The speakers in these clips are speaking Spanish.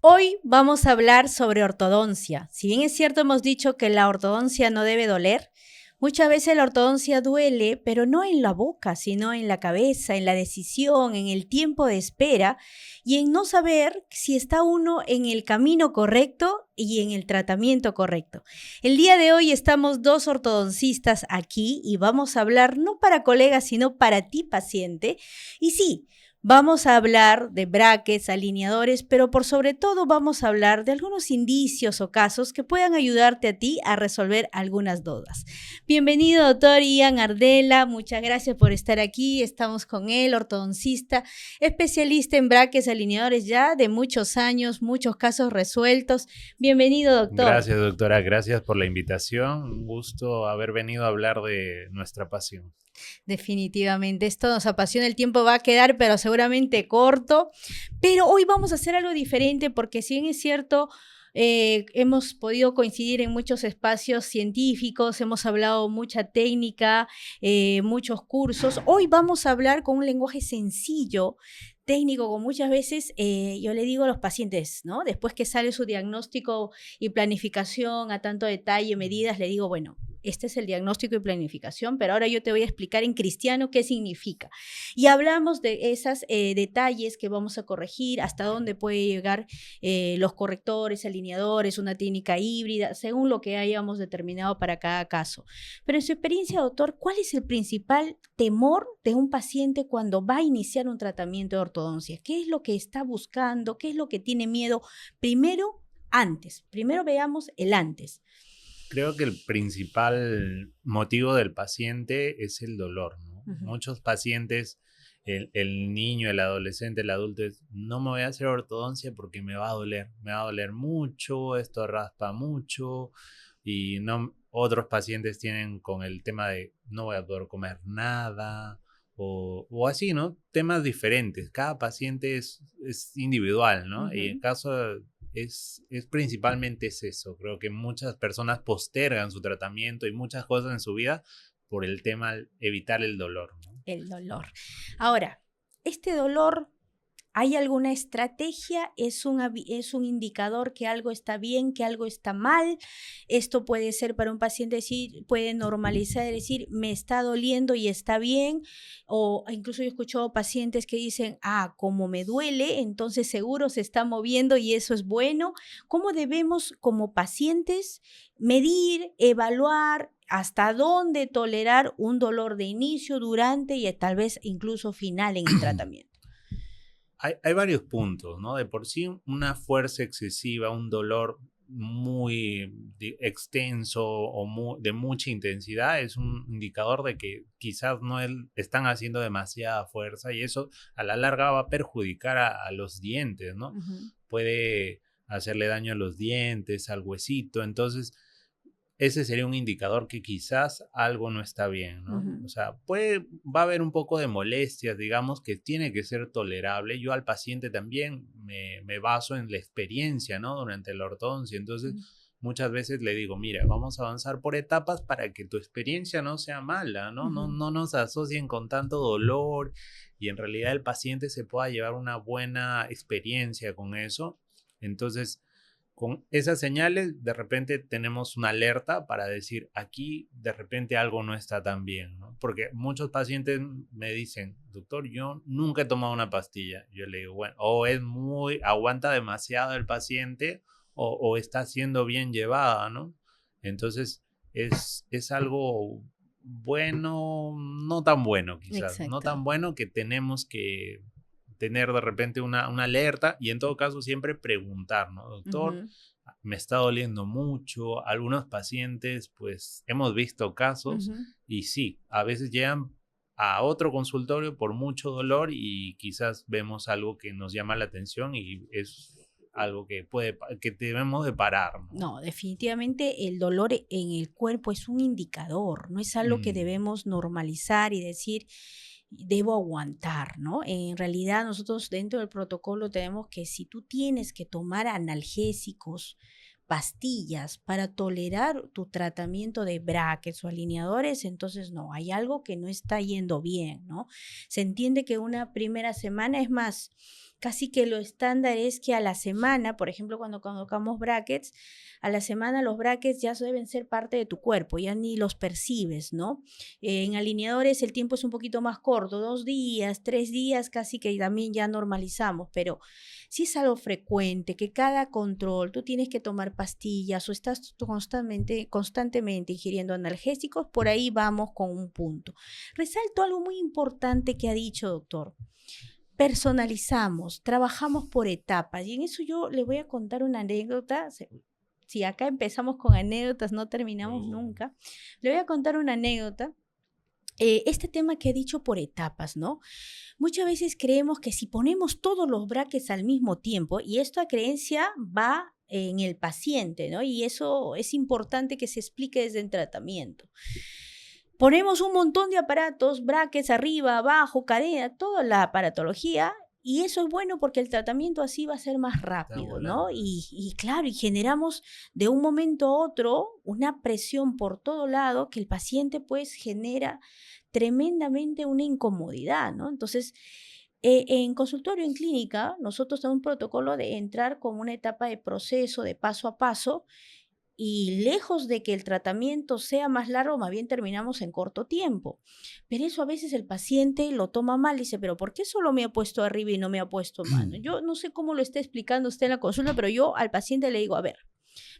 Hoy vamos a hablar sobre ortodoncia. Si bien es cierto, hemos dicho que la ortodoncia no debe doler, muchas veces la ortodoncia duele, pero no en la boca, sino en la cabeza, en la decisión, en el tiempo de espera y en no saber si está uno en el camino correcto y en el tratamiento correcto. El día de hoy estamos dos ortodoncistas aquí y vamos a hablar no para colegas, sino para ti, paciente. Y sí, vamos a hablar de brackets, alineadores, pero por sobre todo vamos a hablar de algunos indicios o casos que puedan ayudarte a ti a resolver algunas dudas. Bienvenido, doctor Ian Ardela. Muchas gracias por estar aquí. Estamos con él, ortodoncista, especialista en brackets, alineadores ya de muchos años, muchos casos resueltos. Bienvenido, doctor. Gracias, doctora. Gracias por la invitación. Un gusto haber venido a hablar de nuestra pasión. Definitivamente, esto nos apasiona, el tiempo va a quedar, pero seguramente corto. Pero hoy vamos a hacer algo diferente porque si bien es cierto, hemos podido coincidir en muchos espacios científicos, hemos hablado mucha técnica, muchos cursos. Hoy vamos a hablar con un lenguaje sencillo, técnico, como muchas veces yo le digo a los pacientes, ¿no? Después que sale su diagnóstico y planificación a tanto detalle, medidas, le digo, bueno, este es el diagnóstico y planificación, pero ahora yo te voy a explicar en cristiano qué significa. Y hablamos de esos detalles que vamos a corregir, hasta dónde puede llegar los correctores, alineadores, una técnica híbrida, según lo que hayamos determinado para cada caso. Pero en su experiencia, doctor, ¿cuál es el principal temor de un paciente cuando va a iniciar un tratamiento de ortodoncia? ¿Qué es lo que está buscando? ¿Qué es lo que tiene miedo? Primero veamos el antes. Creo que el principal motivo del paciente es el dolor, ¿no? Muchos pacientes, el niño, el adolescente, el adulto, no me voy a hacer ortodoncia porque me va a doler mucho, esto raspa mucho y no, otros pacientes tienen con el tema de no voy a poder comer nada o así, ¿no? Temas diferentes, cada paciente es individual, ¿no? Y en caso es principalmente eso. Creo que muchas personas postergan su tratamiento y muchas cosas en su vida por el tema de evitar el dolor, ¿no? El dolor. Ahora, este dolor, ¿hay alguna estrategia? ¿Es un indicador que algo está bien, que algo está mal? Esto puede ser para un paciente decir, puede normalizar, decir, me está doliendo y está bien. O incluso yo he escuchado pacientes que dicen, como me duele, entonces seguro se está moviendo y eso es bueno. ¿Cómo debemos como pacientes medir, evaluar hasta dónde tolerar un dolor de inicio, durante y tal vez incluso final en el tratamiento? Hay varios puntos, ¿no? De por sí, una fuerza excesiva, un dolor muy extenso o de mucha intensidad es un indicador de que quizás no están haciendo demasiada fuerza y eso a la larga va a perjudicar a los dientes, ¿no? Puede hacerle daño a los dientes, al huesito, entonces ese sería un indicador que quizás algo no está bien, ¿no? O sea, va a haber un poco de molestias, digamos, que tiene que ser tolerable. Yo al paciente también me baso en la experiencia, ¿no? Durante la ortodoncia. Entonces, muchas veces le digo, mira, vamos a avanzar por etapas para que tu experiencia no sea mala, ¿no? No nos asocien con tanto dolor y en realidad el paciente se pueda llevar una buena experiencia con eso. Entonces, con esas señales, de repente tenemos una alerta para decir, aquí de repente algo no está tan bien, ¿no? Porque muchos pacientes me dicen, doctor, yo nunca he tomado una pastilla. Yo le digo, bueno, o aguanta demasiado el paciente o está siendo bien llevada, ¿no? Entonces, es algo bueno, no tan bueno quizás, no tan bueno que tenemos que tener de repente una alerta y en todo caso siempre preguntar, ¿no? Doctor, me está doliendo mucho. Algunos pacientes, pues hemos visto casos y sí, a veces llegan a otro consultorio por mucho dolor y quizás vemos algo que nos llama la atención y es algo que debemos de parar, ¿no? No, definitivamente el dolor en el cuerpo es un indicador, no es algo que debemos normalizar y decir, debo aguantar, ¿no? En realidad nosotros dentro del protocolo tenemos que si tú tienes que tomar analgésicos, pastillas para tolerar tu tratamiento de brackets o alineadores, entonces no, hay algo que no está yendo bien, ¿no? Se entiende que una primera semana es más. casi que lo estándar es que a la semana, por ejemplo, cuando colocamos brackets, a la semana los brackets ya deben ser parte de tu cuerpo, ya ni los percibes, ¿no? En alineadores el tiempo es un poquito más corto, 2 días, 3 días, casi que también ya normalizamos, pero si es algo frecuente, que cada control tú tienes que tomar pastillas o estás constantemente ingiriendo analgésicos, por ahí vamos con un punto. Resalto algo muy importante que ha dicho, doctor. Personalizamos, trabajamos por etapas y en eso yo le voy a contar una anécdota. Si acá empezamos con anécdotas, no terminamos nunca. Le voy a contar una anécdota. Este tema que he dicho por etapas, ¿no? Muchas veces creemos que si ponemos todos los brackets al mismo tiempo, y esta creencia va en el paciente, ¿no? Y eso es importante que se explique desde el tratamiento. Ponemos un montón de aparatos, brackets arriba, abajo, cadena, toda la aparatología, y eso es bueno porque el tratamiento así va a ser más rápido, ¿no? Y claro, y generamos de un momento a otro una presión por todo lado que el paciente pues genera tremendamente una incomodidad, ¿no? Entonces, en consultorio, en clínica, nosotros tenemos un protocolo de entrar con una etapa de proceso, de paso a paso, y lejos de que el tratamiento sea más largo, más bien terminamos en corto tiempo. Pero eso a veces el paciente lo toma mal, dice, pero ¿por qué solo me ha puesto arriba y no me ha puesto mano? Yo no sé cómo lo está explicando usted en la consulta, pero yo al paciente le digo, a ver,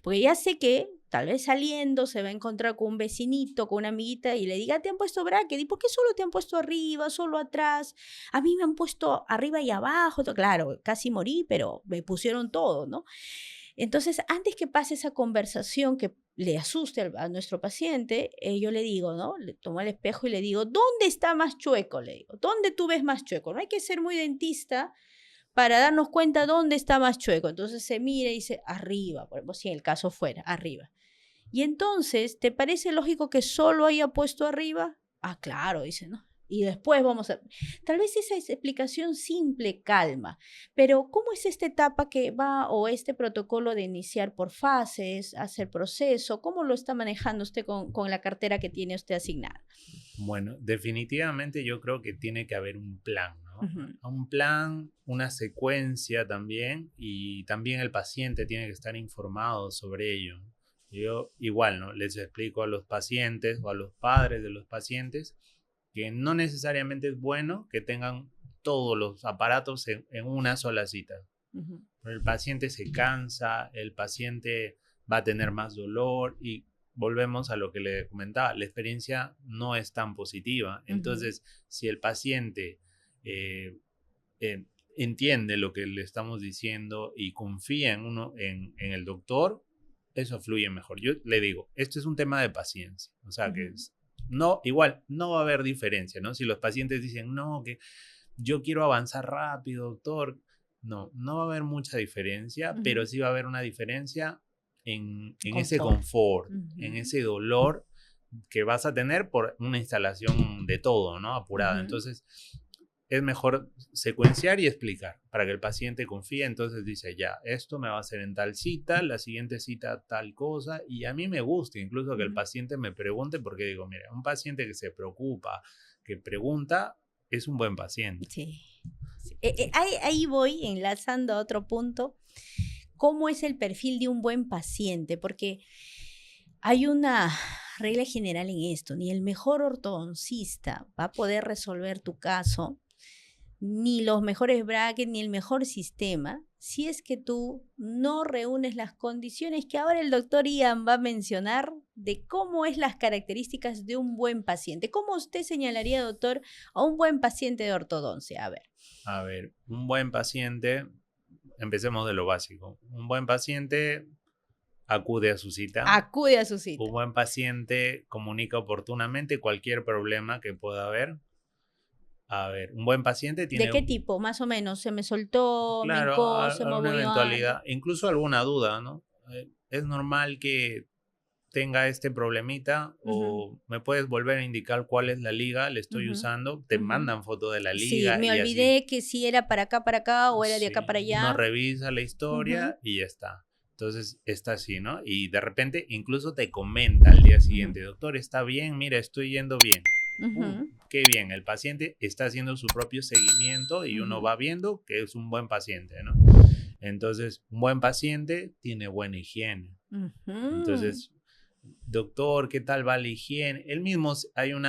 porque ya sé que tal vez saliendo se va a encontrar con un vecinito, con una amiguita y le diga, te han puesto bracket, ¿y por qué solo te han puesto arriba, solo atrás? A mí me han puesto arriba y abajo, claro, casi morí, pero me pusieron todo, ¿no? Entonces, antes que pase esa conversación que le asuste a nuestro paciente, yo le digo, ¿no? Le tomo el espejo y le digo, ¿dónde está más chueco? Le digo, ¿dónde tú ves más chueco? No hay que ser muy dentista para darnos cuenta dónde está más chueco. Entonces se mira y dice, arriba, por ejemplo, si el caso fuera, arriba. Y entonces, ¿te parece lógico que solo haya puesto arriba? Ah, claro, dice, ¿no? Y después vamos a... Tal vez esa explicación simple calma, pero ¿cómo es esta etapa que va o este protocolo de iniciar por fases, hacer proceso? ¿Cómo lo está manejando usted con la cartera que tiene usted asignada? Bueno, definitivamente yo creo que tiene que haber un plan, ¿no? Un plan, una secuencia también, y también el paciente tiene que estar informado sobre ello. Yo igual, ¿no? Les explico a los pacientes o a los padres de los pacientes que no necesariamente es bueno que tengan todos los aparatos en una sola cita. El paciente se cansa, el paciente va a tener más dolor y volvemos a lo que le comentaba, la experiencia no es tan positiva. Entonces, si el paciente entiende lo que le estamos diciendo y confía en el doctor, eso fluye mejor. Yo le digo, esto es un tema de paciencia, o sea que no, igual no va a haber diferencia, ¿no? Si los pacientes dicen, no, que yo quiero avanzar rápido, doctor, no va a haber mucha diferencia, pero sí va a haber una diferencia en ese confort, en ese dolor que vas a tener por una instalación de todo, ¿no? Apurada. Entonces, es mejor secuenciar y explicar para que el paciente confíe. Entonces dice, ya, esto me va a hacer en tal cita, la siguiente cita tal cosa, y a mí me gusta incluso que el paciente me pregunte, porque digo, mira, un paciente que se preocupa, que pregunta, es un buen paciente. Sí. Ahí voy enlazando a otro punto. ¿Cómo es el perfil de un buen paciente? Porque hay una regla general en esto, ni el mejor ortodoncista va a poder resolver tu caso, ni los mejores brackets, ni el mejor sistema, si es que tú no reúnes las condiciones que ahora el doctor Ian va a mencionar de cómo es las características de un buen paciente. ¿Cómo usted señalaría, doctor, a un buen paciente de ortodoncia? A ver, un buen paciente, empecemos de lo básico. Un buen paciente acude a su cita. Acude a su cita. Un buen paciente comunica oportunamente cualquier problema que pueda haber. A ver, un buen paciente tiene... ¿De qué tipo? Más o menos, se me soltó, claro, me hincó, se alguna movió eventualidad, algo. incluso alguna duda, ¿no? Es normal que tenga este problemita o me puedes volver a indicar cuál es la liga, le estoy usando, te mandan foto de la liga. Sí, me y olvidé así. que si era para acá o era de acá para allá. No revisa la historia y ya está. Entonces está así, ¿no? Y de repente incluso te comenta al día siguiente, doctor, está bien, mira, estoy yendo bien. Ujú, qué bien, el paciente está haciendo su propio seguimiento y uno ujú, va viendo que es un buen paciente, ¿no? Entonces, un buen paciente tiene buena higiene. ujú, Entonces, doctor, ¿qué tal va la higiene? Él mismo hay un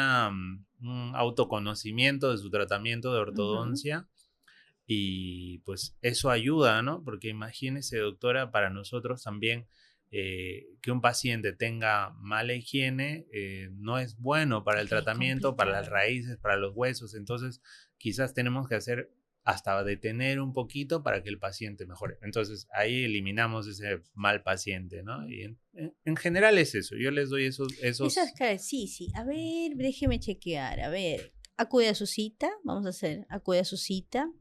autoconocimiento de su tratamiento de ujú. ortodoncia y pues eso ayuda, ¿no? Porque imagínese, doctora, para nosotros también que un paciente tenga mala higiene no es bueno para el Es tratamiento, para las complicado. raíces, para los huesos. Entonces, quizás tenemos que hacer hasta detener un poquito para que el paciente mejore. Entonces, ahí eliminamos ese mal paciente, ¿no? Y en general es eso. Yo les doy Esas esos caras, sí, sí. A ver, déjeme chequear. A ver, acude a su cita. Vamos a hacer, acude a su cita.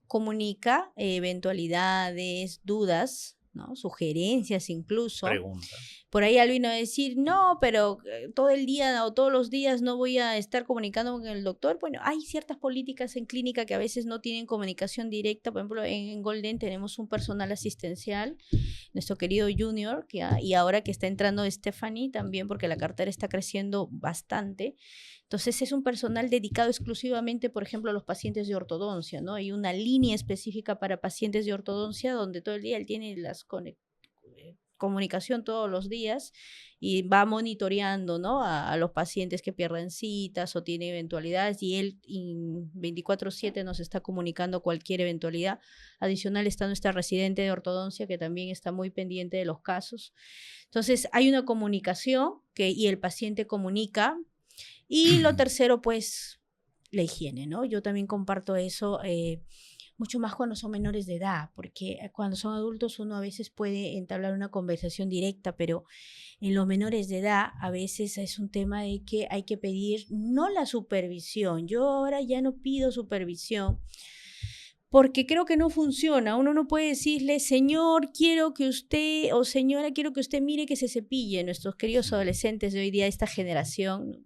Comunica eventualidades, dudas, ¿no? Sugerencias incluso. preguntas. Por ahí alguien va a decir, no, pero todo el día o todos los días no voy a estar comunicando con el doctor. Bueno, hay ciertas políticas en clínica que a veces no tienen comunicación directa. Por ejemplo, en Golden tenemos un personal asistencial, nuestro querido Junior, y ahora que está entrando Stephanie también, porque la cartera está creciendo bastante. Entonces es un personal dedicado exclusivamente, por ejemplo, a los pacientes de ortodoncia, ¿no? Hay una línea específica para pacientes de ortodoncia donde todo el día él tiene comunicación todos los días y va monitoreando, ¿no? A los pacientes que pierden citas o tienen eventualidades y él 24/7 nos está comunicando cualquier eventualidad. Adicional está nuestra residente de ortodoncia que también está muy pendiente de los casos. Entonces hay una comunicación y el paciente comunica y lo tercero, pues, la higiene, ¿no? Yo también comparto eso, mucho más cuando son menores de edad, porque cuando son adultos uno a veces puede entablar una conversación directa, pero en los menores de edad a veces es un tema de que hay que pedir no la supervisión. Yo ahora ya no pido supervisión porque creo que no funciona. Uno no puede decirle, señor, quiero que usted, o señora, quiero que usted mire que se cepille. Nuestros queridos adolescentes de hoy día, esta generación,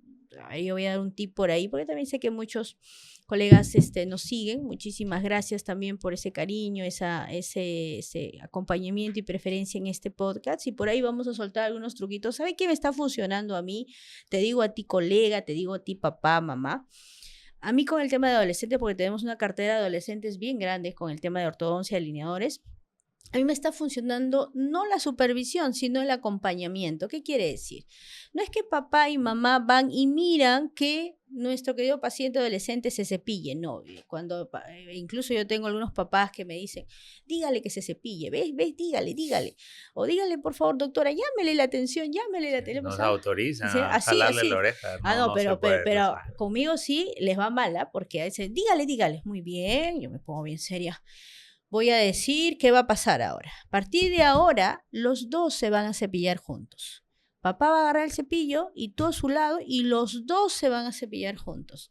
yo voy a dar un tip por ahí, porque también sé que muchos colegas nos siguen. Muchísimas gracias también por ese cariño, ese acompañamiento y preferencia en este podcast. Y por ahí vamos a soltar algunos truquitos. ¿Sabe qué me está funcionando a mí? Te digo a ti, colega, te digo a ti, papá, mamá. A mí con el tema de adolescentes, porque tenemos una cartera de adolescentes bien grande con el tema de ortodoncia, alineadores, a mí me está funcionando no la supervisión, sino el acompañamiento. ¿Qué quiere decir? No es que papá y mamá van y miran que nuestro querido paciente adolescente se cepille, no. Incluso yo tengo algunos papás que me dicen, dígale que se cepille, ¿ves? Dígale. O dígale, por favor, doctora, llámele la atención, llámele la Sí, atención. nos ¿Ah? autorizan Dice, a así, jalarle la así. oreja. Ah, No, no, no se puede. pero conmigo sí les va mala, porque dicen, dígale. Muy bien, yo me pongo bien seria. Voy a decir qué va a pasar ahora. A partir de ahora, los dos se van a cepillar juntos. Papá va a agarrar el cepillo y tú a su lado y los dos se van a cepillar juntos.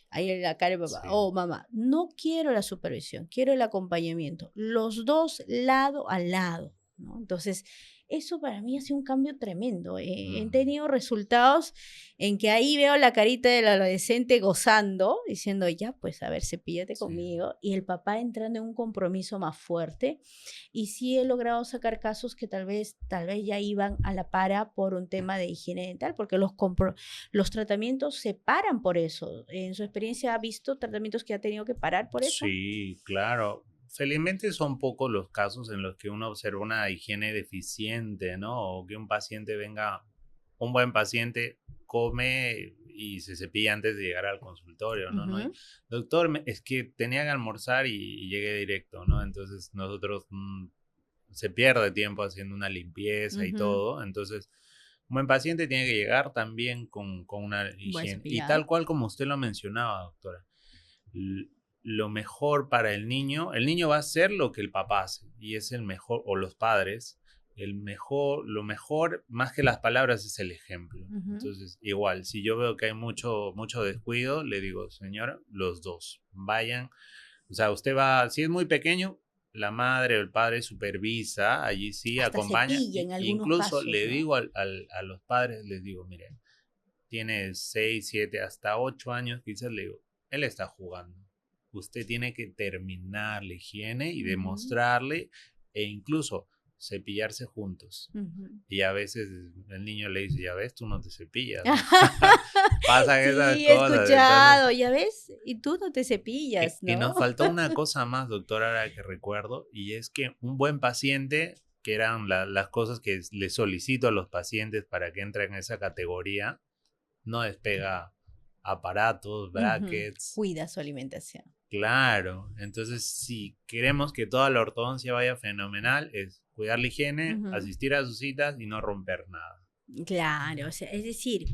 Ahí en la cara de papá, Sí. oh mamá, no quiero la supervisión, quiero el acompañamiento. Los dos lado a lado, ¿no? Entonces, eso para mí ha sido un cambio tremendo. He Mm, tenido resultados en que ahí veo la carita del adolescente gozando, diciendo, ya, pues a ver, cepíllate sí. conmigo, y el papá entrando en un compromiso más fuerte. Y sí he logrado sacar casos que tal vez ya iban a la para por un tema de higiene dental, porque los tratamientos se paran por eso. En su experiencia ha visto tratamientos que ha tenido que parar por eso. Sí, claro. Felizmente son pocos los casos en los que uno observa una higiene deficiente, ¿no? O que un paciente venga, un buen paciente come y se cepilla antes de llegar al consultorio, ¿no? Ujú, Doctor, es que tenía que almorzar y llegué directo, ¿no? Entonces nosotros se pierde tiempo haciendo una limpieza y ujú. todo. Entonces, un buen paciente tiene que llegar también con una Buen higiene. Y cepillado. tal cual como usted lo mencionaba, doctora lo mejor para el niño va a hacer lo que el papá hace y es el mejor, o los padres, lo mejor, más que las palabras, es el ejemplo. Ujú. Entonces, igual, si yo veo que hay mucho descuido, le digo, señora, los dos, vayan. O sea, usted va, si es muy pequeño, la madre o el padre supervisa, allí sí, Hasta acompaña, cepilla en y algunos incluso casos, le ¿no? digo a los padres, les digo, miren, tiene 6 7 hasta 8 años, quizás le digo, él está jugando. Usted tiene que terminar la higiene y Ujú. demostrarle, e incluso cepillarse juntos. Ujú. Y a veces el niño le dice, ya ves, tú no te cepillas, ¿no? Pasan esas Sí, he cosas, entonces... escuchado, ya ves, y tú no te cepillas, Y ¿no? nos faltó una cosa más, doctor, ahora que recuerdo, y es que un buen paciente, que eran las cosas que le solicito a los pacientes para que entren en esa categoría, no despega aparatos, Ujú. brackets, Cuida su alimentación. claro. Entonces, si queremos que toda la ortodoncia vaya fenomenal, es cuidar la higiene, Ujú. asistir a sus citas y no romper nada. Claro, o sea, es decir,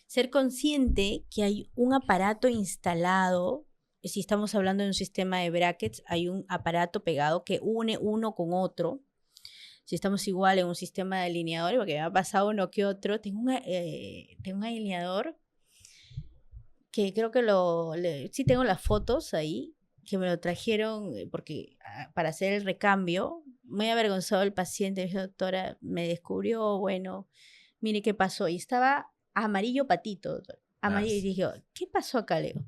ser consciente que hay un aparato instalado, si estamos hablando de un sistema de brackets, hay un aparato pegado que une uno con otro. Si estamos igual en un sistema de alineadores, porque me ha pasado uno que otro, tengo un alineador que creo que sí tengo las fotos ahí, que me lo trajeron porque para hacer el recambio, muy avergonzado el paciente, me dijo, doctora, me descubrió, bueno, mire qué pasó, y estaba amarillo patito, doctor, amarillo, y As- dije, ¿qué pasó acá, Leo?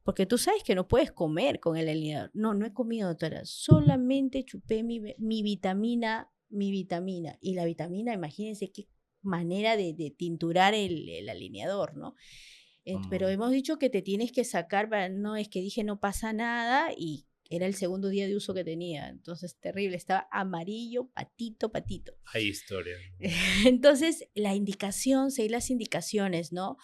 Porque tú sabes que no puedes comer con el alineador. No, no he comido, doctora, solamente chupé mi vitamina, y la vitamina, imagínense qué manera de tinturar el alineador, ¿no? Pero mm, hemos dicho que te tienes que sacar, no es que dije no pasa nada y era el segundo día de uso que tenía, entonces terrible, estaba amarillo, patito, patito. hay historias. Entonces, la indicación, seguir las indicaciones, ¿no?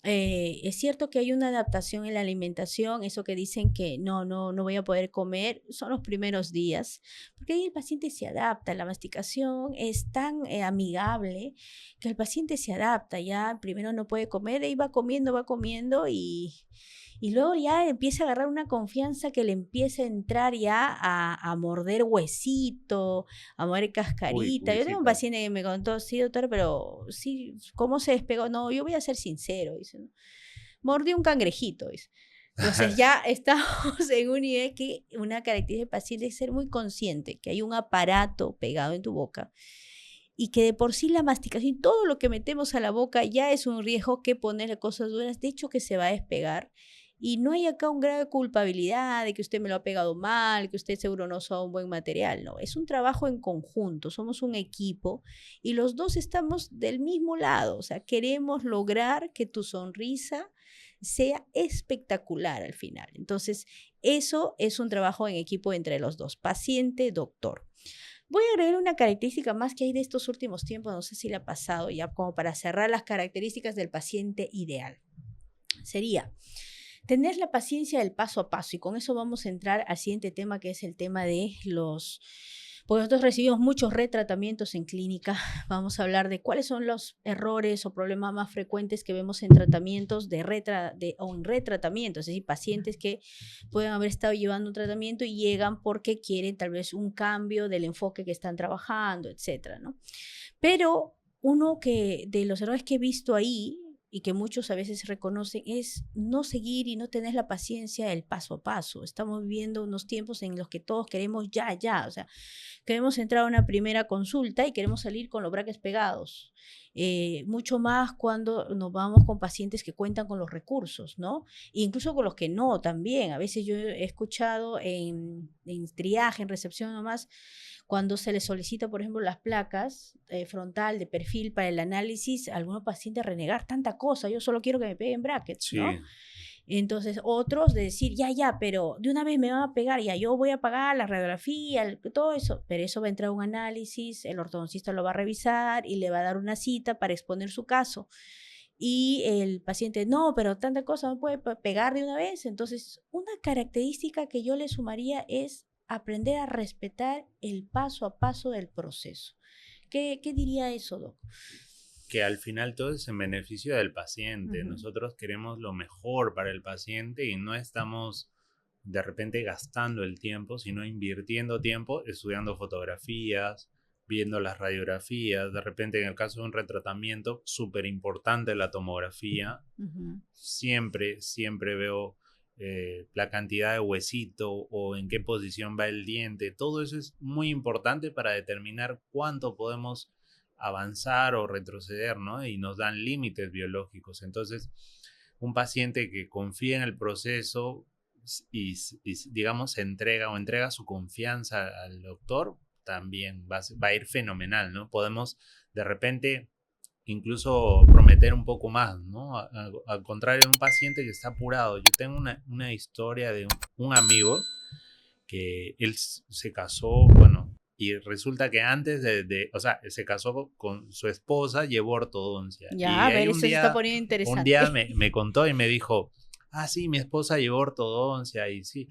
Es cierto que hay una adaptación en la alimentación, eso que dicen que no voy a poder comer, son los primeros días, porque ahí el paciente se adapta, la masticación es tan amigable que el paciente se adapta, ya primero no puede comer, ahí va comiendo y luego ya empieza a agarrar una confianza que le empieza a entrar ya a morder huesito, a morder Uy, cascarita. uy, Yo sí tengo un pasa. paciente que me contó, sí, doctor, pero sí, ¿cómo se despegó? No, yo voy a ser sincero, dice, ¿no? Mordió un cangrejito, dice. Entonces ya estamos en un nivel que una característica del paciente es ser muy consciente que hay un aparato pegado en tu boca y que de por sí la masticación, todo lo que metemos a la boca ya es un riesgo que ponerle cosas duras, de hecho que se va a despegar. Y no hay acá un grado de culpabilidad de que usted me lo ha pegado mal, que usted seguro no usa un buen material, no, es un trabajo en conjunto, somos un equipo y los dos estamos del mismo lado, o sea, queremos lograr que tu sonrisa sea espectacular al final. Entonces, eso es un trabajo en equipo entre los dos, paciente, doctor. Voy a agregar una característica más que hay de estos últimos tiempos, no sé si le ha pasado ya, como para cerrar las características del paciente ideal. Sería tener la paciencia del paso a paso y con eso vamos a entrar al siguiente tema que es el tema de porque nosotros recibimos muchos retratamientos en clínica, vamos a hablar de cuáles son los errores o problemas más frecuentes que vemos en tratamientos o en retratamientos, es decir, pacientes que pueden haber estado llevando un tratamiento y llegan porque quieren tal vez un cambio del enfoque que están trabajando, etcétera, ¿no? Pero uno de los errores que he visto ahí y que muchos a veces reconocen es no seguir y no tener la paciencia del paso a paso. Estamos viviendo unos tiempos en los que todos queremos ya, o sea, queremos entrar a una primera consulta y queremos salir con los brackets pegados. Mucho más cuando nos vamos con pacientes que cuentan con los recursos, ¿no? E incluso con los que no también. A veces yo he escuchado en triaje, en recepción nomás, cuando se les solicita, por ejemplo, las placas frontal, de perfil para el análisis, a algunos pacientes renegar tanta cosa, yo solo quiero que me peguen brackets, ¿no? Sí, Entonces, otros de decir, ya, pero de una vez me van a pegar, ya yo voy a pagar la radiografía, todo eso, pero eso va a entrar a un análisis, el ortodoncista lo va a revisar y le va a dar una cita para exponer su caso. Y el paciente, no, pero tanta cosa no puede pegar de una vez. Entonces, una característica que yo le sumaría es aprender a respetar el paso a paso del proceso. ¿Qué diría eso, Doc? que al final todo es en beneficio del paciente. Ujú. Nosotros queremos lo mejor para el paciente y no estamos de repente gastando el tiempo, sino invirtiendo tiempo estudiando fotografías, viendo las radiografías. De repente, en el caso de un retratamiento, súper importante la tomografía. Ujú. Siempre veo la cantidad de huesito o en qué posición va el diente. Todo eso es muy importante para determinar cuánto podemos avanzar o retroceder, ¿no? Y nos dan límites biológicos. Entonces, un paciente que confía en el proceso y digamos, se entrega o entrega su confianza al doctor, también va a ir fenomenal, ¿no? Podemos de repente incluso prometer un poco más, ¿no? Al contrario, un paciente que está apurado. Yo tengo una historia de un amigo que él se casó, bueno, y resulta que antes o sea, se casó con su esposa, llevó ortodoncia. Ya, Y a ahí ver, eso se está poniendo un día interesante. me contó y me dijo, ah, sí, mi esposa llevó ortodoncia y sí.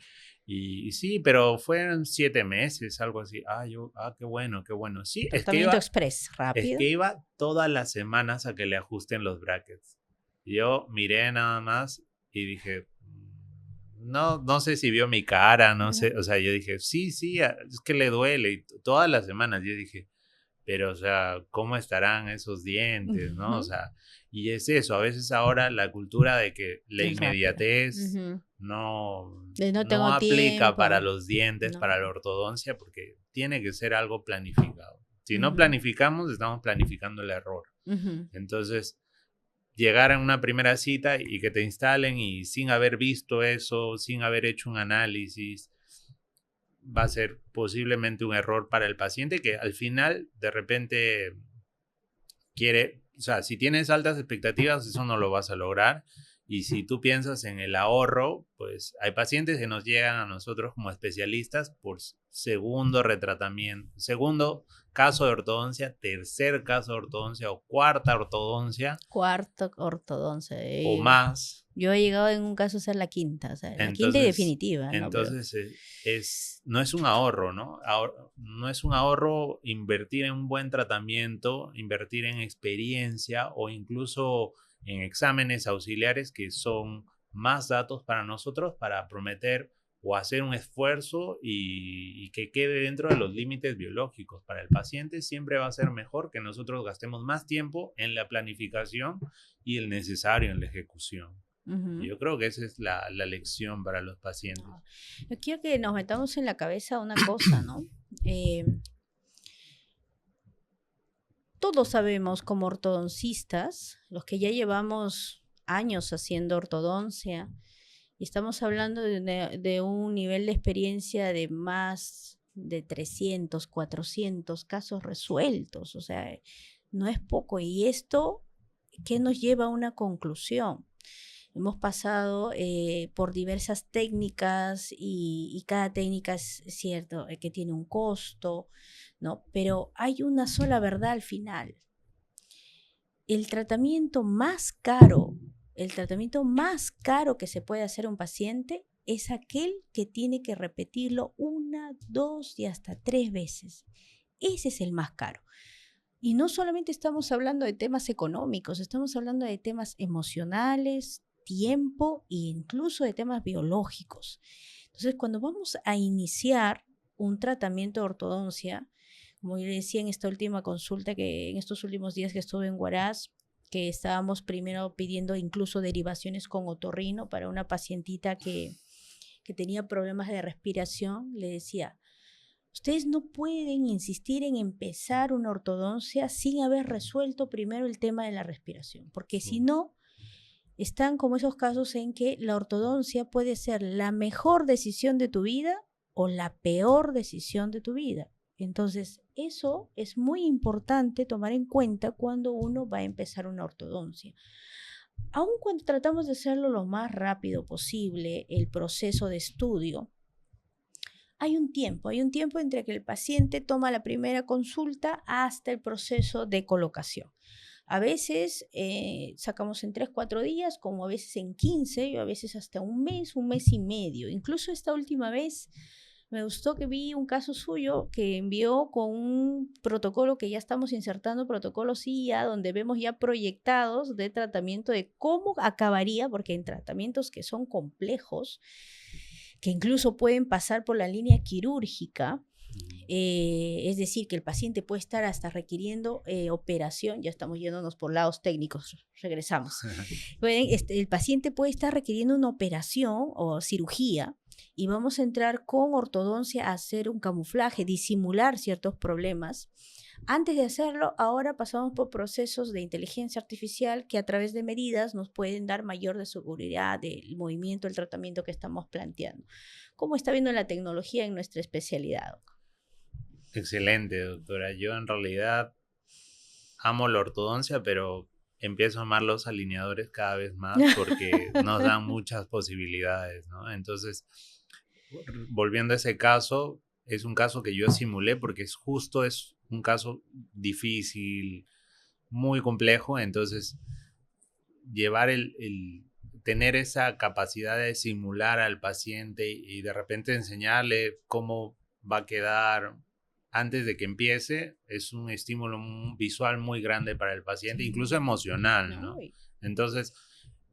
Y sí, pero fueron 7 meses, algo así. Qué bueno, qué bueno. Sí, Tratamiento express, es rápido. que iba todas las semanas a que le ajusten los brackets. Yo miré nada más y dije, no, no sé si vio mi cara, no sé, o sea, yo dije, sí, sí, es que le duele, y todas las semanas yo dije, pero, o sea, ¿cómo estarán esos dientes, no? O Ujú. sea, y es eso, a veces ahora la cultura de que la Es rápido. inmediatez Ujú. no, De no no tengo aplica para tiempo. los dientes, No. para la ortodoncia, porque tiene que ser algo planificado. Si no Ujú. planificamos, estamos planificando el error. Ujú. Entonces, llegar a una primera cita y que te instalen y sin haber visto eso, sin haber hecho un análisis, va a ser posiblemente un error para el paciente que al final de repente quiere, o sea, si tienes altas expectativas, eso no lo vas a lograr. Y si tú piensas en el ahorro, pues hay pacientes que nos llegan a nosotros como especialistas por segundo retratamiento, segundo caso de ortodoncia, tercer caso de ortodoncia o cuarta ortodoncia Cuarto ortodoncia. o más. Yo he llegado en un caso a ser la quinta, o sea, la quinta y Entonces, definitiva, ¿no? Pero entonces no es un ahorro, ¿no? No es un ahorro invertir en un buen tratamiento, invertir en experiencia o incluso en exámenes auxiliares que son más datos para nosotros para prometer o hacer un esfuerzo y que quede dentro de los límites biológicos. Para el paciente siempre va a ser mejor que nosotros gastemos más tiempo en la planificación y el necesario en la ejecución. ujú. Yo creo que esa es la lección para los pacientes. No. Yo quiero que nos metamos en la cabeza una cosa, ¿no? Eh, todos sabemos como ortodoncistas, los que ya llevamos años haciendo ortodoncia, y estamos hablando de un nivel de experiencia de más de 300, 400 casos resueltos, o sea, no es poco. Y esto, ¿qué nos lleva a una conclusión? Hemos pasado por diversas técnicas y cada técnica es cierto que tiene un costo, ¿no? Pero hay una sola verdad al final. El tratamiento más caro, el tratamiento más caro que se puede hacer a un paciente es aquel que tiene que repetirlo 1, 2 y hasta 3 veces. Ese es el más caro. Y no solamente estamos hablando de temas económicos, estamos hablando de temas emocionales, tiempo e incluso de temas biológicos. Entonces, cuando vamos a iniciar un tratamiento de ortodoncia, como yo le decía en esta última consulta, que en estos últimos días que estuve en Huaraz, que estábamos primero pidiendo incluso derivaciones con otorrino para una pacientita que tenía problemas de respiración, le decía, ustedes no pueden insistir en empezar una ortodoncia sin haber resuelto primero el tema de la respiración, porque si no, están como esos casos en que la ortodoncia puede ser la mejor decisión de tu vida o la peor decisión de tu vida. Entonces, eso es muy importante tomar en cuenta cuando uno va a empezar una ortodoncia. Aun cuando tratamos de hacerlo lo más rápido posible, el proceso de estudio, hay un tiempo entre que el paciente toma la primera consulta hasta el proceso de colocación. A veces sacamos en 3, 4 días, como a veces en 15, o a veces hasta un mes y medio. Incluso esta última vez me gustó que vi un caso suyo que envió con un protocolo que ya estamos insertando, protocolos IA, donde vemos ya proyectados de tratamiento de cómo acabaría, porque en tratamientos que son complejos, que incluso pueden pasar por la línea quirúrgica, es decir, que el paciente puede estar hasta requiriendo operación, ya estamos yéndonos por lados técnicos, regresamos. El paciente puede estar requiriendo una operación o cirugía y vamos a entrar con ortodoncia a hacer un camuflaje, disimular ciertos problemas. Antes de hacerlo, ahora pasamos por procesos de inteligencia artificial que a través de medidas nos pueden dar mayor de seguridad del movimiento, del tratamiento que estamos planteando. ¿Cómo está viendo la tecnología en nuestra especialidad? Excelente, doctora. Yo en realidad amo la ortodoncia, pero empiezo a amar los alineadores cada vez más porque nos dan muchas posibilidades, ¿no? Entonces, volviendo a ese caso, es un caso que yo simulé porque es un caso difícil, muy complejo, entonces llevar tener esa capacidad de simular al paciente y de repente enseñarle cómo va a quedar antes de que empiece, es un estímulo visual muy grande para el paciente, incluso emocional, ¿no? Entonces,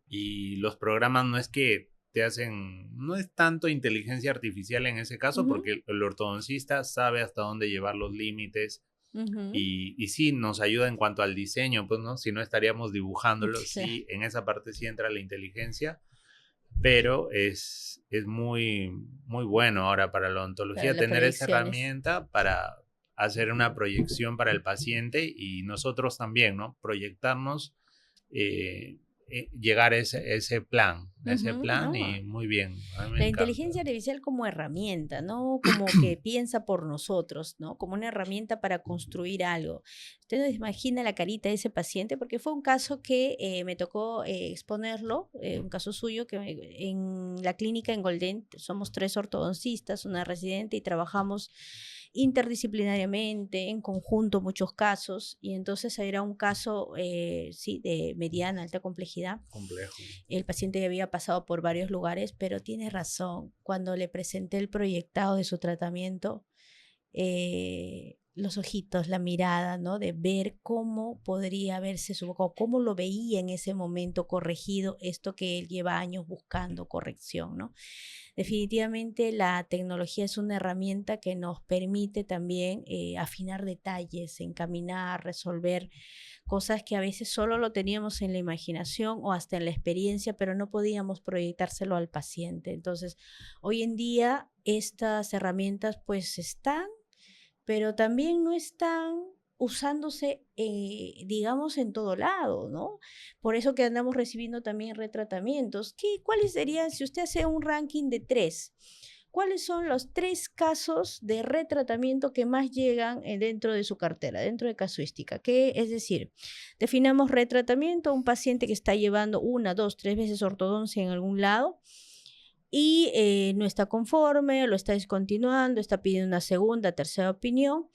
y los programas no es que te hacen, no es tanto inteligencia artificial en ese caso, porque el ortodoncista sabe hasta dónde llevar los límites. Y sí, nos ayuda en cuanto al diseño, pues, ¿no? Si no estaríamos dibujándolo, sí, en esa parte sí entra la inteligencia, pero es muy, muy bueno ahora para la odontología tener esa herramienta para hacer una proyección para el paciente y nosotros también, ¿no? Proyectarnos, llegar a ese plan, No. y muy bien. A mí me La encanta. inteligencia artificial como herramienta, ¿no? Como que piensa por nosotros, ¿no? Como una herramienta para construir algo. Usted no imagina la carita de ese paciente, porque fue un caso que me tocó exponerlo, un caso suyo, que en la clínica en Golden somos 3 ortodoncistas, una residente, y trabajamos interdisciplinariamente, en conjunto, muchos casos, y entonces era un caso, sí, de mediana, alta complejidad. Complejo. El paciente ya había pasado por varios lugares, pero tiene razón. Cuando le presenté el proyectado de su tratamiento, los ojitos, la mirada, ¿no? De ver cómo podría verse su boca o cómo lo veía en ese momento corregido, esto que él lleva años buscando corrección, ¿no? Definitivamente la tecnología es una herramienta que nos permite también afinar detalles, encaminar, resolver cosas que a veces solo lo teníamos en la imaginación o hasta en la experiencia, pero no podíamos proyectárselo al paciente. Entonces, hoy en día estas herramientas pues están, pero también no están usándose, digamos, en todo lado, ¿no? Por eso que andamos recibiendo también retratamientos. ¿Cuáles serían, si usted hace un ranking de 3, cuáles son los 3 casos de retratamiento que más llegan dentro de su cartera, dentro de casuística? Es decir, definamos retratamiento, un paciente que está llevando 1, 2, 3 veces ortodoncia en algún lado y no está conforme, lo está descontinuando, está pidiendo una segunda, tercera opinión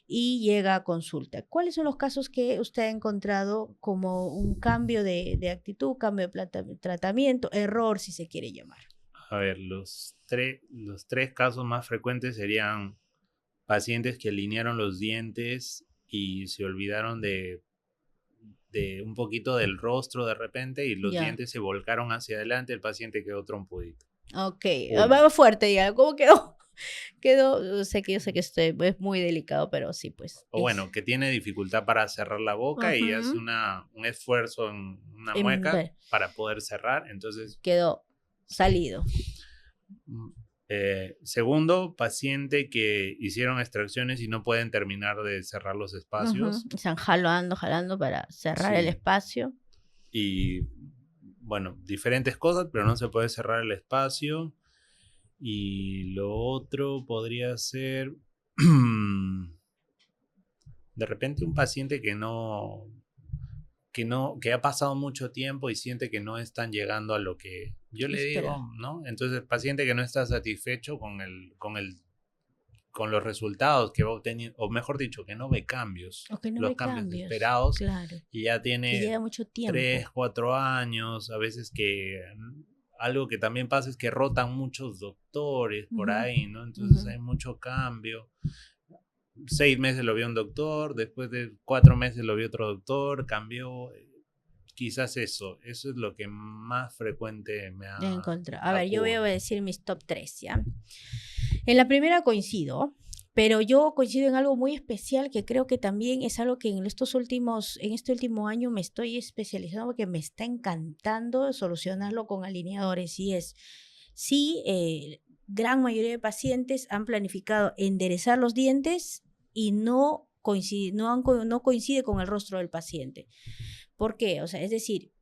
y llega a consulta. ¿Cuáles son los casos que usted ha encontrado como un cambio de actitud, cambio de tratamiento, error, si se quiere llamar? A ver, los tres casos más frecuentes serían pacientes que alinearon los dientes y se olvidaron de un poquito del rostro de repente y los dientes se volcaron hacia adelante, el paciente quedó trompudito. Ok, vamos fuerte ya, ¿cómo quedó? Yo sé que esto es muy delicado, pero sí, pues. O bueno, que tiene dificultad para cerrar la boca y hace un esfuerzo en una mueca para poder cerrar, entonces quedó salido. Segundo, paciente que hicieron extracciones y no pueden terminar de cerrar los espacios. Están jalando para cerrar el espacio. Y bueno, diferentes cosas, pero no se puede cerrar el espacio. Y lo otro podría ser de repente un paciente que ha pasado mucho tiempo y siente que no están llegando a lo que yo le digo, ¿no? Entonces, el paciente que no está satisfecho con los resultados que va obteniendo, o mejor dicho, que no ve cambios, los cambios esperados, y ya tiene mucho tiempo. 3, 4 años, a veces que algo que también pasa es que rotan muchos doctores por ahí, ¿no? Entonces hay mucho cambio. 6 meses lo vio un doctor, después de 4 meses lo vio otro doctor, cambió. Quizás eso es lo que más frecuente me ha encontrado. A ver, yo voy a decir mis top 3, ¿ya? En la primera coincido, pero yo coincido en algo muy especial que creo que también es algo que en este último año me estoy especializando porque me está encantando solucionarlo con alineadores, y es, gran mayoría de pacientes han planificado enderezar los dientes y no coincide con el rostro del paciente. ¿Por qué? O sea, es decir,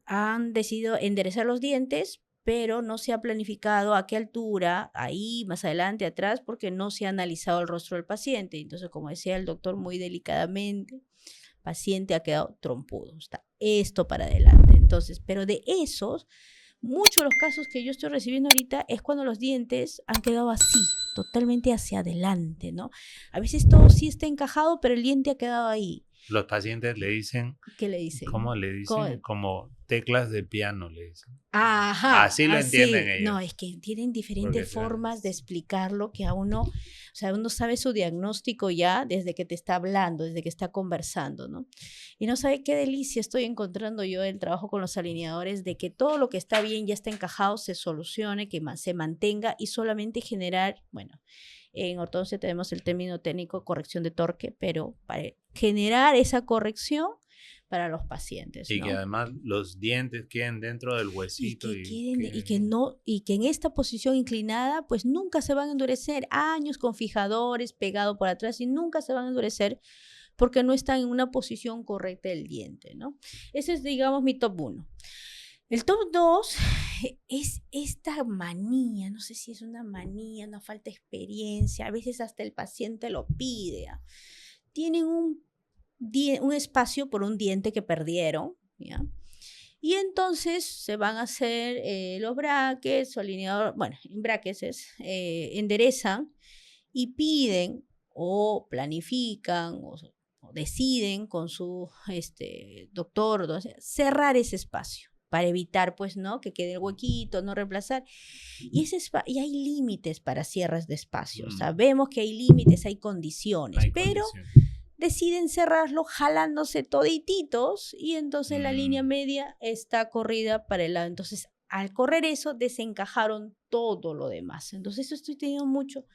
han decidido enderezar los dientes, pero no se ha planificado a qué altura, ahí, más adelante, atrás, porque no se ha analizado el rostro del paciente. Entonces, como decía el doctor muy delicadamente, el paciente ha quedado trompudo, está esto para adelante. Entonces, pero de esos, muchos de los casos que yo estoy recibiendo ahorita es cuando los dientes han quedado así, totalmente hacia adelante, ¿no? A veces todo sí está encajado, pero el diente ha quedado ahí. Los pacientes le dicen, ¿Qué le dicen? ¿cómo le dicen? Como teclas de piano, le dicen. Ajá, Así lo entienden ellos. No, es que tienen diferentes formas de explicarlo que a uno, o sea, uno sabe su diagnóstico ya desde que te está hablando, desde que está conversando, ¿no? Y no sabe qué delicia estoy encontrando yo del trabajo con los alineadores, de que todo lo que está bien ya está encajado, se solucione, que se mantenga y solamente generar, bueno, en ortodoncia tenemos el término técnico corrección de torque, pero para generar esa corrección para los pacientes, y ¿no? que además los dientes queden dentro del huesito y que en esta posición inclinada pues nunca se van a endurecer, años con fijadores pegado por atrás y nunca se van a endurecer porque no están en una posición correcta del diente, ¿no? Ese es, digamos, mi top 1. El top 2 es esta manía, no sé si es una manía, una falta de experiencia, a veces hasta el paciente lo pide. Tienen un espacio por un diente que perdieron, ¿ya? Y entonces se van a hacer los brackets o alineador, bueno, en brackets enderezan y piden o planifican o deciden con su doctor cerrar ese espacio para evitar, pues, ¿no? Que quede el huequito, no reemplazar. Y hay límites para cierres de espacio. Sabemos que hay límites, hay condiciones, pero deciden cerrarlo jalándose todititos y entonces la línea media está corrida para el lado. Entonces, al correr eso, desencajaron todo lo demás. Entonces, eso estoy teniendo mucho.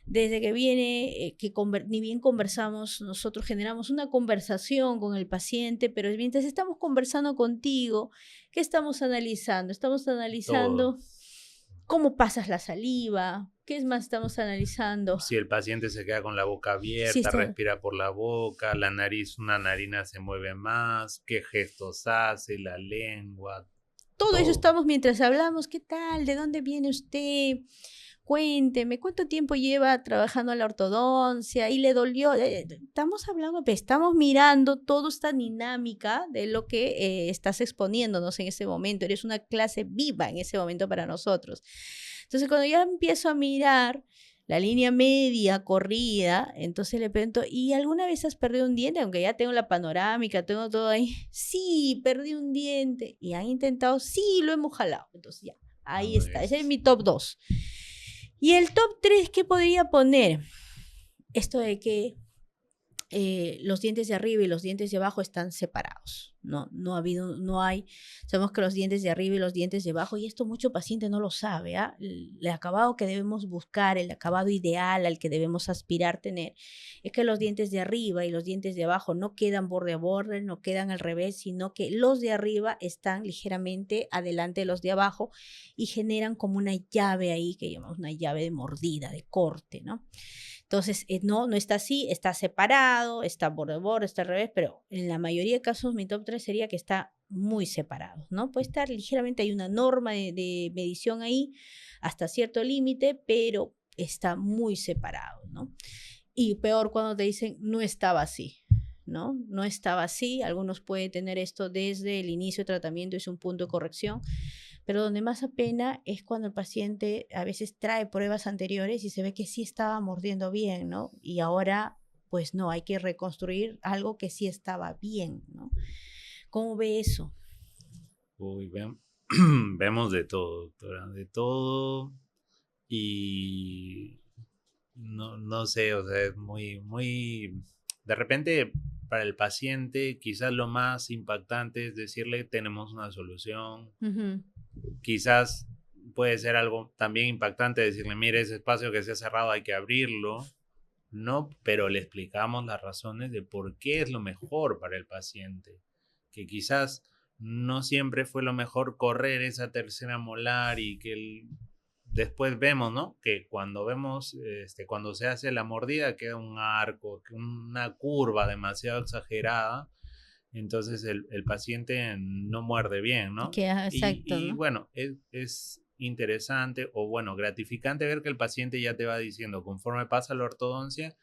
Desde que viene, ni bien conversamos, nosotros generamos una conversación con el paciente, pero mientras estamos conversando contigo, ¿qué estamos analizando? Estamos analizando cómo pasas la saliva, ¿qué es más estamos analizando? Si el paciente se queda con la boca abierta, respira por la boca, la nariz, una narina se mueve más, qué gestos hace, la lengua. Todo eso estamos mientras hablamos, ¿qué tal? ¿De dónde viene usted? Cuénteme, ¿cuánto tiempo lleva trabajando en la ortodoncia? ¿Y le dolió? Estamos hablando, estamos mirando toda esta dinámica de lo que estás exponiéndonos en ese momento. Eres una clase viva en ese momento para nosotros. Entonces, cuando ya empiezo a mirar la línea media corrida, entonces le pregunto, ¿y alguna vez has perdido un diente? Aunque ya tengo la panorámica, tengo todo ahí. Sí, perdí un diente. ¿Y han intentado? Sí, lo hemos jalado. Entonces ya, ahí está. Ese es mi top 2. Y el top 3, ¿qué podría poner? Esto de que los dientes de arriba y los dientes de abajo están separados. Sabemos que los dientes de arriba y los dientes de abajo, y esto mucho paciente no lo sabe, ¿ah? El acabado que debemos buscar, el acabado ideal al que debemos aspirar tener, es que los dientes de arriba y los dientes de abajo no quedan borde a borde, no quedan al revés, sino que los de arriba están ligeramente adelante de los de abajo y generan como una llave ahí, que llamamos una llave de mordida, de corte, ¿no? Entonces, no está así, está separado, está borde a borde, está al revés, pero en la mayoría de casos mi top 3 sería que está muy separado, ¿no? Puede estar ligeramente, hay una norma de medición ahí hasta cierto límite, pero está muy separado, ¿no? Y peor cuando te dicen, no estaba así, ¿no? No estaba así, algunos pueden tener esto desde el inicio de tratamiento, es un punto de corrección, pero donde más apena es cuando el paciente a veces trae pruebas anteriores y se ve que sí estaba mordiendo bien, ¿no? Y ahora, pues no, hay que reconstruir algo que sí estaba bien, ¿no? ¿Cómo ve eso? Uy, vemos de todo, doctora, de todo. Y no sé, o sea, es muy, de repente para el paciente quizás lo más impactante es decirle tenemos una solución. Quizás puede ser algo también impactante decirle, mire, ese espacio que se ha cerrado hay que abrirlo, ¿no? Pero le explicamos las razones de por qué es lo mejor para el paciente, que quizás no siempre fue lo mejor correr esa tercera molar y que después vemos, ¿no? Que cuando vemos, cuando se hace la mordida queda un arco, una curva demasiado exagerada entonces el paciente no muerde bien, ¿no? Exacto, Y ¿no? bueno, es interesante o bueno, gratificante ver que el paciente ya te va diciendo conforme pasa la ortodoncia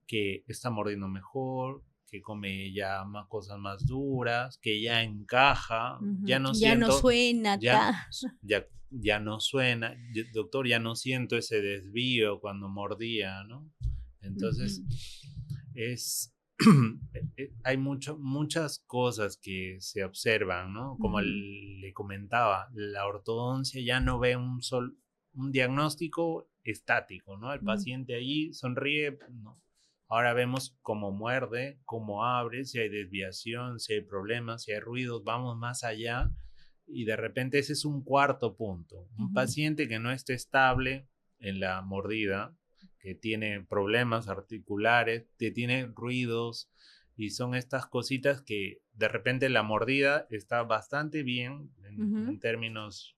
que está mordiendo mejor, que come ya más cosas más duras, que ya encaja, ya no Ya no siento, suena ya, acá. ya no suena, doctor, ya no siento ese desvío cuando mordía, ¿no? Entonces, es, hay muchas cosas que se observan, ¿no? Como le comentaba, la ortodoncia ya no ve un diagnóstico estático, ¿no? El paciente allí sonríe, no. Ahora vemos cómo muerde, cómo abre, si hay desviación, si hay problemas, si hay ruidos, vamos más allá y de repente ese es un cuarto punto. Un paciente que no esté estable en la mordida, que tiene problemas articulares, que tiene ruidos y son estas cositas que de repente la mordida está bastante bien en términos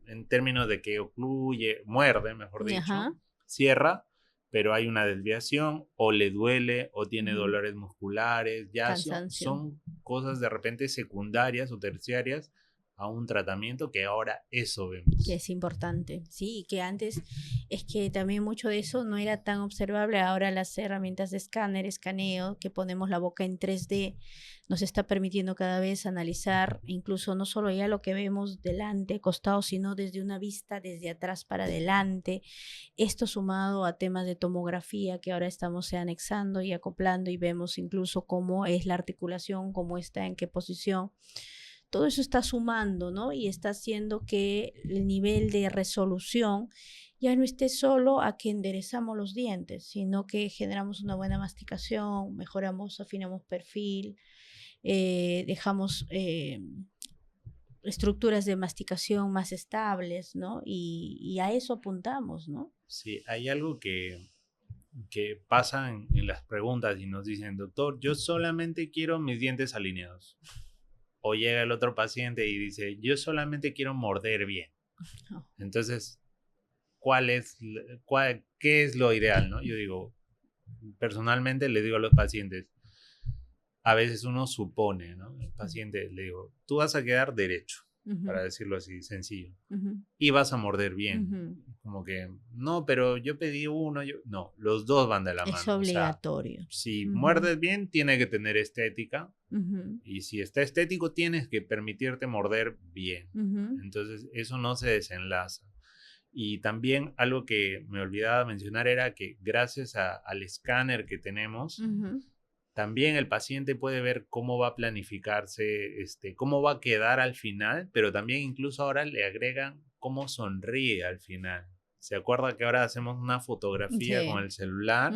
de que ocluye, muerde, mejor dicho, Ajá. cierra, pero hay una desviación o le duele o tiene dolores musculares, ya Cansancio. son cosas de repente secundarias o terciarias a un tratamiento que ahora eso Que vemos. es importante, sí, y que antes es que también mucho de eso no era tan observable. Ahora las herramientas de escáner, escaneo, que ponemos la boca en 3D, nos está permitiendo cada vez analizar incluso no solo ya lo que vemos delante, costado, sino desde una vista desde atrás para adelante. Esto sumado a temas de tomografía que ahora estamos anexando y acoplando y vemos incluso cómo es la articulación, cómo está, en qué posición. Todo eso está sumando, ¿no? Y está haciendo que el nivel de resolución ya no esté solo a que enderezamos los dientes, sino que generamos una buena masticación, mejoramos, afinamos perfil, dejamos estructuras de masticación más estables, ¿no? Y a eso apuntamos, ¿no? Sí, hay algo que pasa en las preguntas y nos dicen, doctor, yo solamente quiero mis dientes alineados. O llega el otro paciente y dice, yo solamente quiero morder bien. Oh. Entonces, ¿qué es lo ideal? ¿No? Yo digo, personalmente le digo a los pacientes, a veces uno supone, ¿no? El paciente le digo, tú vas a quedar derecho, para decirlo así, sencillo, y vas a morder bien. Como que, no, pero yo pedí uno, no, los dos van de la Es mano. O sea, obligatorio. si muerdes bien, tiene que tener estética. Uh-huh. Y si está estético, tienes que permitirte morder bien. Uh-huh. Entonces, eso no se desenlaza. Y también algo que me olvidaba mencionar era que gracias al escáner que tenemos, también el paciente puede ver cómo va a planificarse, cómo va a quedar al final, pero también incluso ahora le agregan cómo sonríe al final. ¿Se acuerda que ahora hacemos una fotografía con Sí. el celular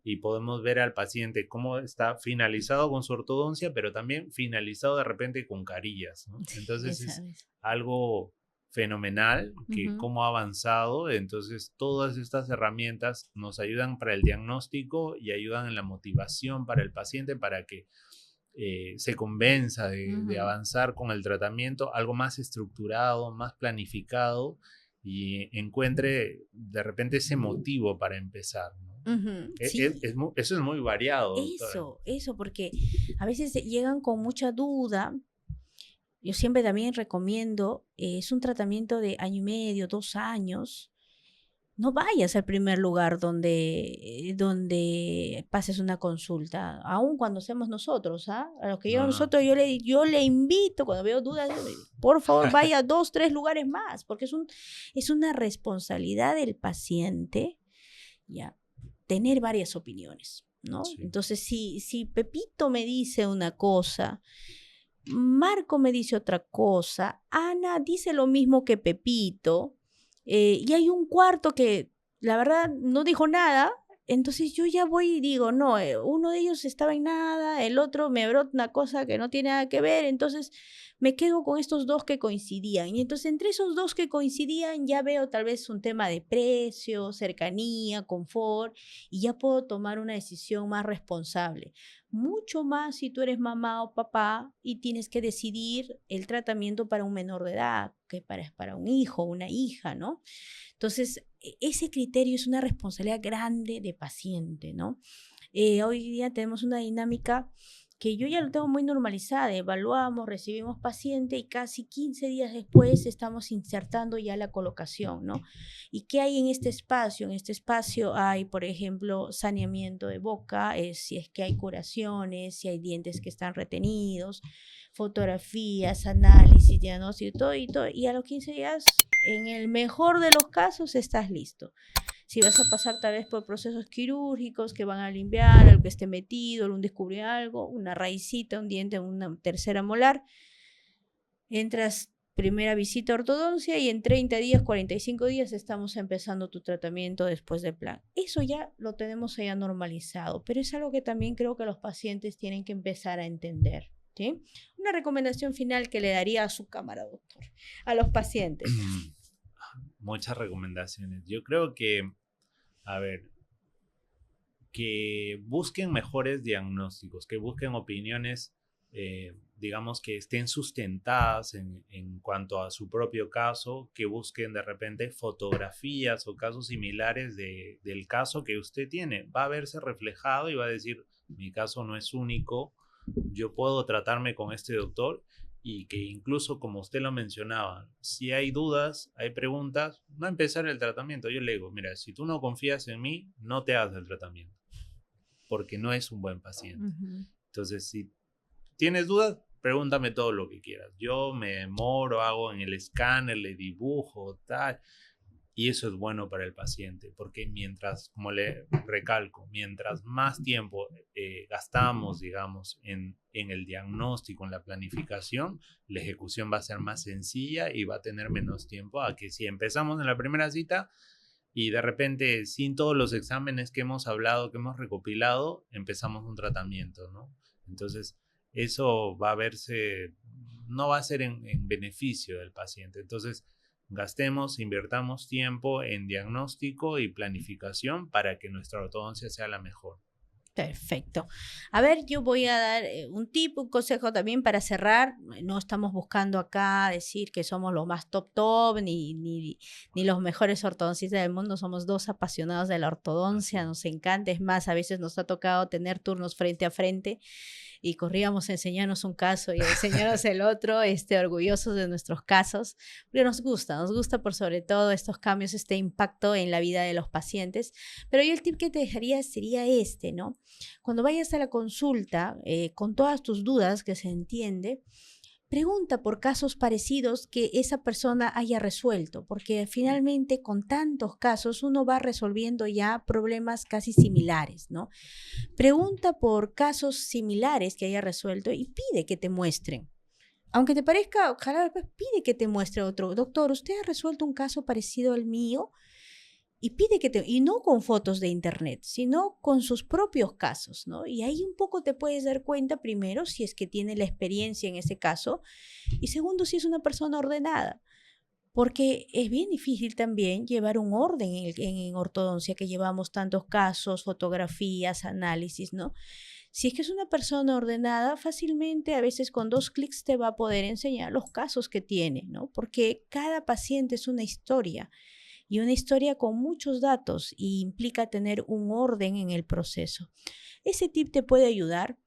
y podemos ver al paciente cómo está finalizado con su ortodoncia, pero también finalizado de repente con carillas, ¿no? Sí, Entonces es sabes. algo fenomenal que cómo ha avanzado. Entonces todas estas herramientas nos ayudan para el diagnóstico y ayudan en la motivación para el paciente para que se convenza de avanzar con el tratamiento, algo más estructurado, más planificado y encuentre de repente ese motivo para empezar, ¿no? Sí, Eso es muy variado, doctora. eso, porque a veces llegan con mucha duda. Yo siempre también recomiendo, es un tratamiento de año y medio, 2 años. No vayas al primer lugar donde pases una consulta, aun cuando seamos nosotros, ¿ah? A los que No, llevan no. nosotros, yo le invito, cuando veo dudas, por favor, vaya a 2, 3 lugares más, porque es una responsabilidad del paciente, ya, tener varias opiniones, ¿no? Sí. Entonces, si Pepito me dice una cosa, Marco me dice otra cosa, Ana dice lo mismo que Pepito, y hay un cuarto que la verdad no dijo nada, entonces yo ya voy y digo, no, uno de ellos estaba en nada, el otro me brota una cosa que no tiene nada que ver, entonces me quedo con estos dos que coincidían. Y entonces entre esos dos que coincidían ya veo tal vez un tema de precio, cercanía, confort, y ya puedo tomar una decisión más responsable. Mucho más si tú eres mamá o papá y tienes que decidir el tratamiento para un menor de edad, que para un hijo o una hija, ¿no? Entonces, ese criterio es una responsabilidad grande de paciente, ¿no? Hoy día tenemos una dinámica que yo ya lo tengo muy normalizada, evaluamos, recibimos paciente y casi 15 días después estamos insertando ya la colocación, ¿no? ¿Y qué hay en este espacio? En este espacio hay, por ejemplo, saneamiento de boca, si es que hay curaciones, si hay dientes que están retenidos, fotografías, análisis, diagnóstico, todo y todo. Y a los 15 días, en el mejor de los casos, estás listo. Si vas a pasar tal vez por procesos quirúrgicos que van a limpiar algo que esté metido, un descubrir algo, una raicita, un diente, una tercera molar, entras primera visita a ortodoncia y en 30 días, 45 días estamos empezando tu tratamiento después del plan. Eso ya lo tenemos ya normalizado, pero es algo que también creo que los pacientes tienen que empezar a entender. ¿Sí? Una recomendación final que le daría a su cámara, doctor, a los pacientes. Muchas recomendaciones. Yo creo que, a ver, que busquen mejores diagnósticos, que busquen opiniones, digamos, que estén sustentadas en cuanto a su propio caso, que busquen de repente fotografías o casos similares del caso que usted tiene. Va a verse reflejado y va a decir, mi caso no es único, yo puedo tratarme con este doctor. Y que incluso, como usted lo mencionaba, si hay dudas, hay preguntas, no empezar el tratamiento. Yo le digo, mira, si tú no confías en mí, no te hagas el tratamiento, porque no es un buen paciente. Entonces, si tienes dudas, pregúntame todo lo que quieras. Yo me demoro, hago en el escáner, le dibujo, tal. Y eso es bueno para el paciente, porque mientras, como le recalco, mientras más tiempo gastamos, digamos, en el diagnóstico, en la planificación, la ejecución va a ser más sencilla y va a tener menos tiempo a que si empezamos en la primera cita y de repente, sin todos los exámenes que hemos hablado, que hemos recopilado, empezamos un tratamiento, ¿no? Entonces, eso va a verse, no va a ser en beneficio del paciente. Entonces, gastemos, invirtamos tiempo en diagnóstico y planificación para que nuestra ortodoncia sea la mejor. Perfecto. A ver, yo voy a dar un tip, un consejo también para cerrar. No estamos buscando acá decir que somos los más top, ni los mejores ortodoncistas del mundo. Somos dos apasionados de la ortodoncia, nos encanta. Es más, a veces nos ha tocado tener turnos frente a frente y corríamos a enseñarnos un caso y a enseñarnos el otro, orgullosos de nuestros casos, pero nos gusta por sobre todo estos cambios, este impacto en la vida de los pacientes. Pero yo el tip que te dejaría sería ¿no? Cuando vayas a la consulta, con todas tus dudas, que se entiende, pregunta por casos parecidos que esa persona haya resuelto, porque finalmente con tantos casos uno va resolviendo ya problemas casi similares, ¿no? Pregunta por casos similares que haya resuelto y pide que te muestren. Aunque te parezca, ojalá pide que te muestre otro. Doctor, ¿usted ha resuelto un caso parecido al mío? Y pide y no con fotos de internet, sino con sus propios casos, ¿no? Y ahí un poco te puedes dar cuenta, primero, si es que tiene la experiencia en ese caso, y segundo, si es una persona ordenada. Porque es bien difícil también llevar un orden en ortodoncia, que llevamos tantos casos, fotografías, análisis, ¿no? Si es que es una persona ordenada, fácilmente, a veces con 2 clics te va a poder enseñar los casos que tiene, ¿no? Porque cada paciente es una historia. Y una historia con muchos datos y implica tener un orden en el proceso. Ese tip te puede ayudar,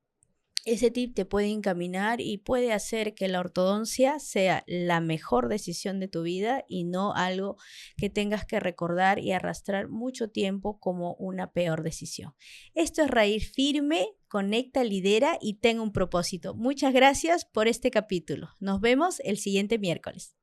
ese tip te puede encaminar y puede hacer que la ortodoncia sea la mejor decisión de tu vida y no algo que tengas que recordar y arrastrar mucho tiempo como una peor decisión. Esto es Raíz Firme, conecta, lidera y ten un propósito. Muchas gracias por este capítulo. Nos vemos el siguiente miércoles.